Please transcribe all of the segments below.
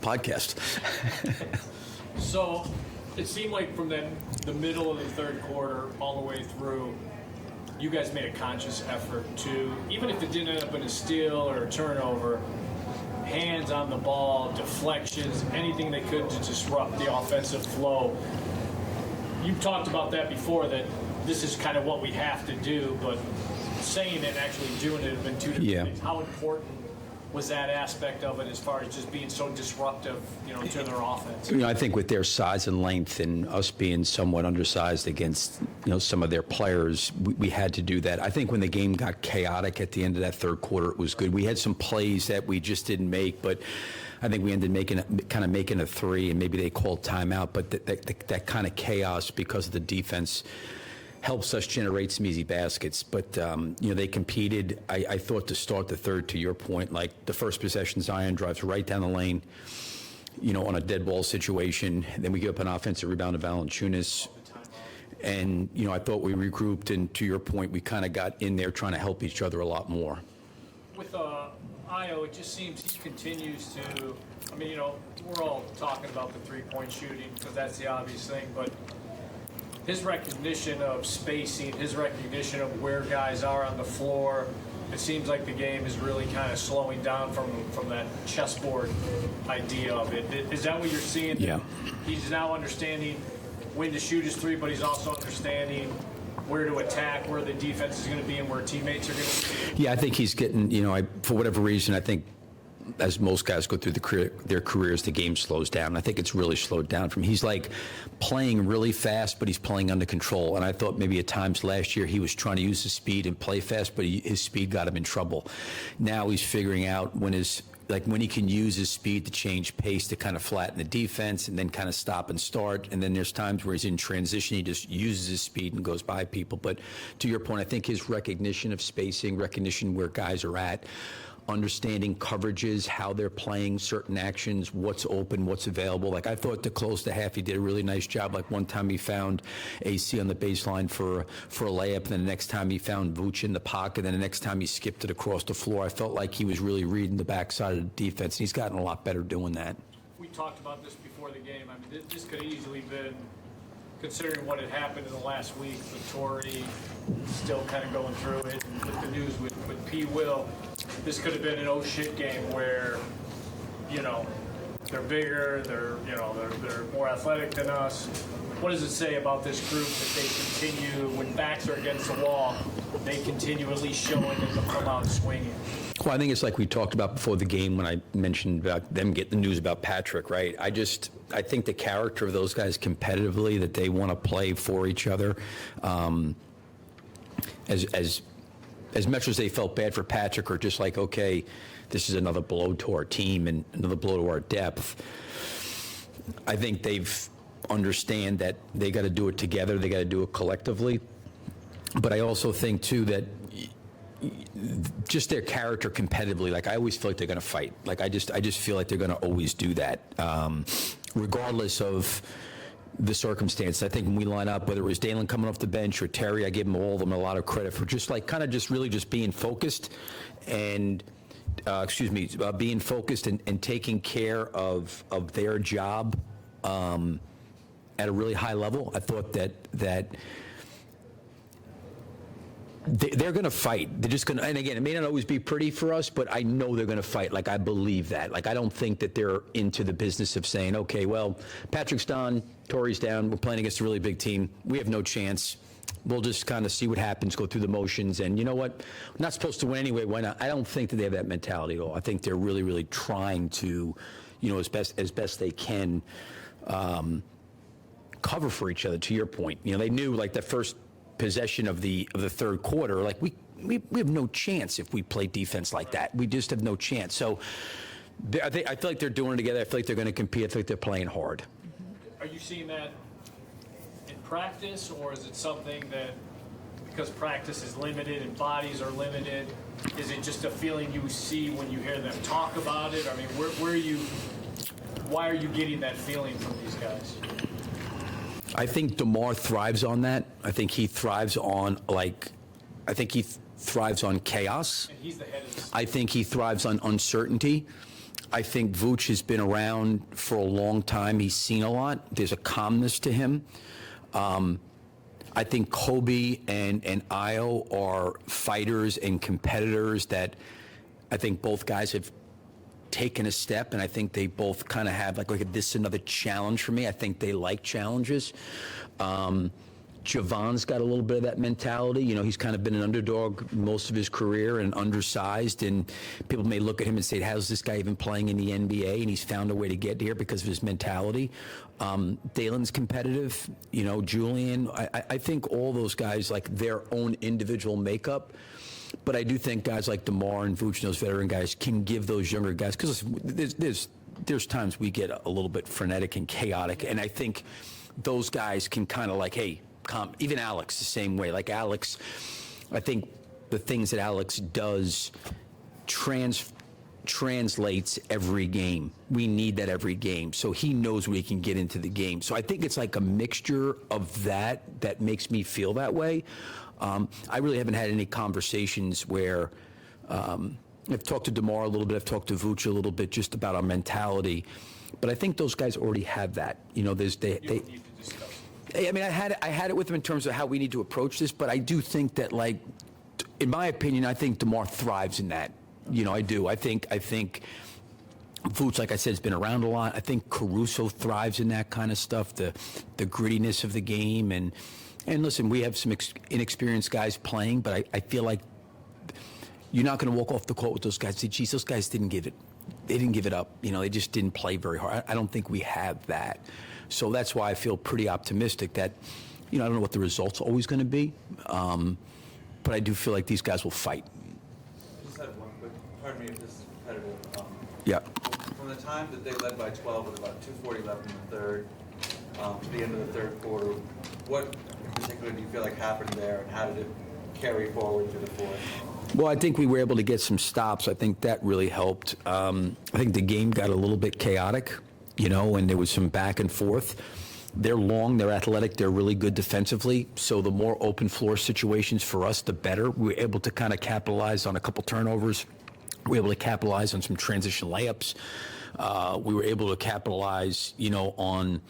Podcast. So it seemed like from the middle of the third quarter all the way through, you guys made a conscious effort to, even if it didn't end up in a steal or a turnover, hands on the ball, deflections, anything they could to disrupt the offensive flow. You've talked about that before, that this is kind of what we have to do, but saying it and actually doing it have been two different things. How important was that aspect of it as far as just being so disruptive, to their offense? I think with their size and length and us being somewhat undersized against, some of their players, we had to do that. I think when the game got chaotic at the end of that third quarter, it was good. We had some plays that we just didn't make, but I think we ended making a three, and maybe they called timeout. But that kind of chaos because of the defense helps us generate some easy baskets. But, they competed. I thought to start the third, to your point, like the first possession, Zion drives right down the lane, on a dead ball situation. Then we give up an offensive rebound to Valanciunas. And, I thought we regrouped, and to your point, we kind of got in there trying to help each other a lot more. With Io, it just seems he continues to, we're all talking about the three-point shooting because that's the obvious thing, but his recognition of spacing, his recognition of where guys are on the floor, it seems like the game is really kind of slowing down from that chessboard idea of it. Is that what you're seeing? Yeah. He's now understanding when to shoot his three, but he's also understanding where to attack, where the defense is going to be, and where teammates are going to be. Yeah, I think he's getting, for whatever reason, I think as most guys go through their careers, the game slows down. I think it's really slowed down from. He's like playing really fast, but he's playing under control. And I thought maybe at times last year he was trying to use his speed and play fast, but his speed got him in trouble. Now he's figuring out when he can use his speed to change pace to kind of flatten the defense and then kind of stop and start. And then there's times where he's in transition, he just uses his speed and goes by people. But to your point, I think his recognition of spacing, recognition where guys are at, understanding coverages, how they're playing certain actions, what's open, what's available. Like I thought to close the half, he did a really nice job. Like one time he found AC on the baseline for a layup, and then the next time he found Vooch in the pocket, and then the next time he skipped it across the floor. I felt like he was really reading the backside of the defense, and he's gotten a lot better doing that. We talked about this before the game. This could have easily been, considering what had happened in the last week with Torrey still kind of going through it, and with the news with P. Will, this could have been an oh shit game where, they're bigger, they're more athletic than us. What does it say about this group that they continue, when backs are against the wall, they continue at least showing them to come out swinging? Well, I think it's like we talked about before the game when I mentioned about them getting the news about Patrick, right? I think the character of those guys competitively, that they want to play for each other, as much as they felt bad for Patrick, or just like, okay, this is another blow to our team and another blow to our depth, I think they've understand that they got to do it together, they got to do it collectively. But I also think, too, that just their character competitively, like I always feel like they're going to fight. Like I just feel like they're going to always do that, regardless of the circumstance. I think when we line up, whether it was Dalen coming off the bench or Terry, I give them all of them a lot of credit for just like kind of just really just being focused and being focused and taking care of their job at a really high level. I thought that they're going to fight. They're just going to, and again, it may not always be pretty for us, but I know they're going to fight. Like, I believe that. Like, I don't think that they're into the business of saying, okay, well, Patrick's done, Torrey's down, we're playing against a really big team, we have no chance. We'll just kind of see what happens, go through the motions, and you know what? We're not supposed to win anyway, why not? I don't think that they have that mentality at all. I think they're really, really trying to, as best they can, cover for each other, to your point. They knew, like, the first possession of the third quarter, like we have no chance if we play defense like that. We just have no chance. So I feel like they're doing it together. I feel like they're going to compete. I feel like they're playing hard. Are you seeing that in practice, or is it something that, because practice is limited and bodies are limited, is it just a feeling you see when you hear them talk about it? I mean, why are you getting that feeling from these guys? I think DeMar thrives on that. I think he thrives on chaos. And he's the head of this. I think he thrives on uncertainty. I think Vooch has been around for a long time. He's seen a lot. There's a calmness to him. I think Kobe and Io are fighters and competitors that I think both guys have taken a step, and I think they both kind of have like this is another challenge for me. I think they like challenges. Javon's got a little bit of that mentality. You know, he's kind of been an underdog most of his career and undersized, and people may look at him and say, how's this guy even playing in the NBA? And he's found a way to get here because of his mentality. Dalen's competitive. You know, Julian. I think all those guys like their own individual makeup. But I do think guys like DeMar and Vooch and those veteran guys can give those younger guys, because there's times we get a little bit frenetic and chaotic, and I think those guys can kind of like, hey, even Alex the same way. Like Alex, I think the things that Alex does translates every game. We need that every game. So he knows we can get into the game. So I think it's like a mixture of that makes me feel that way. I really haven't had any conversations where I've talked to DeMar a little bit, I've talked to Vooch a little bit just about our mentality. But I think those guys already have that. You know, they I mean, I had it with them in terms of how we need to approach this, but I do think that, like, in my opinion, I think DeMar thrives in that. You know, I do. I think Vooch, like I said, has been around a lot. I think Caruso thrives in that kind of stuff, the grittiness of the game. And listen, we have some inexperienced guys playing, but I feel like you're not going to walk off the court with those guys and say, geez, those guys didn't give it. They didn't give it up. You know, they just didn't play very hard. I don't think we have that. So that's why I feel pretty optimistic that, you know, I don't know what the result's always going to be, but I do feel like these guys will fight. I just had one quick, pardon me if this is repetitive. Yeah. From the time that they led by 12 with about 2:40 left in the third, to the end of the third quarter, what in particular do you feel like happened there, and how did it carry forward to the fourth? Well, I think we were able to get some stops. I think that really helped. I think the game got a little bit chaotic, you know, and there was some back and forth. They're long, they're athletic, they're really good defensively. So the more open floor situations for us, the better. We were able to kind of capitalize on a couple turnovers. We were able to capitalize on some transition layups. We were able to capitalize, you know, on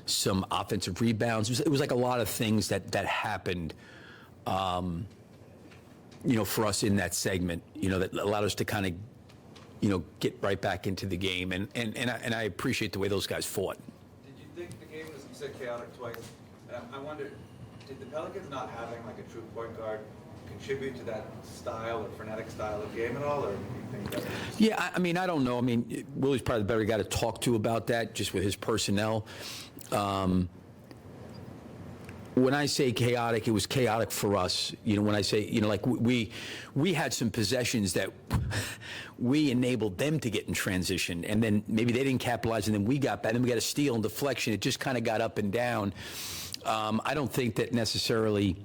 some offensive rebounds. It was like a lot of things that happened, you know, for us in that segment, you know, that allowed us to kind of, you know, get right back into the game. And I appreciate the way those guys fought. Did you think the game was, you said chaotic twice, I wonder, did the Pelicans not having like a true point guard contribute to that style or frenetic style of game at all, or do you think that was... Yeah, I mean, I don't know. I mean, Willie's probably the better guy to talk to about that, just with his personnel. When I say chaotic, it was chaotic for us. You know, when I say, you know, like we had some possessions that we enabled them to get in transition, and then maybe they didn't capitalize, and then we got back, and then we got a steal and deflection. It just kind of got up and down. I don't think that necessarily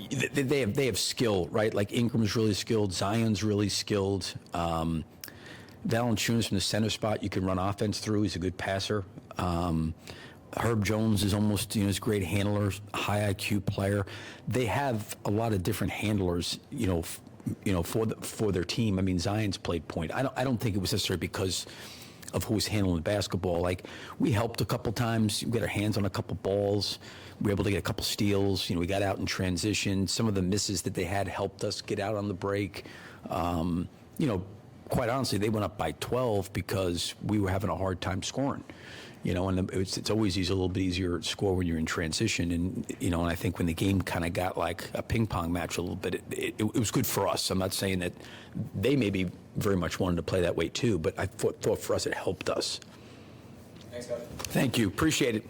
they have skill, right? Like Ingram's really skilled, Zion's really skilled. Valanciunas from the center spot, you can run offense through. He's a good passer. Herb Jones is almost, you know, he's a great handler, high IQ player. They have a lot of different handlers, you know, for their team. I mean, Zion's played point. I don't think it was necessarily because of who was handling the basketball. Like, we helped a couple times. We got our hands on a couple balls. We were able to get a couple steals. You know, we got out in transition. Some of the misses that they had helped us get out on the break. You know, quite honestly, they went up by 12 because we were having a hard time scoring. You know, and it's always a little bit easier to score when you're in transition. And, you know, and I think when the game kind of got like a ping pong match a little bit, it was good for us. I'm not saying that they maybe very much wanted to play that way too, but I thought for us it helped us. Thanks, guys. Thank you. Appreciate it.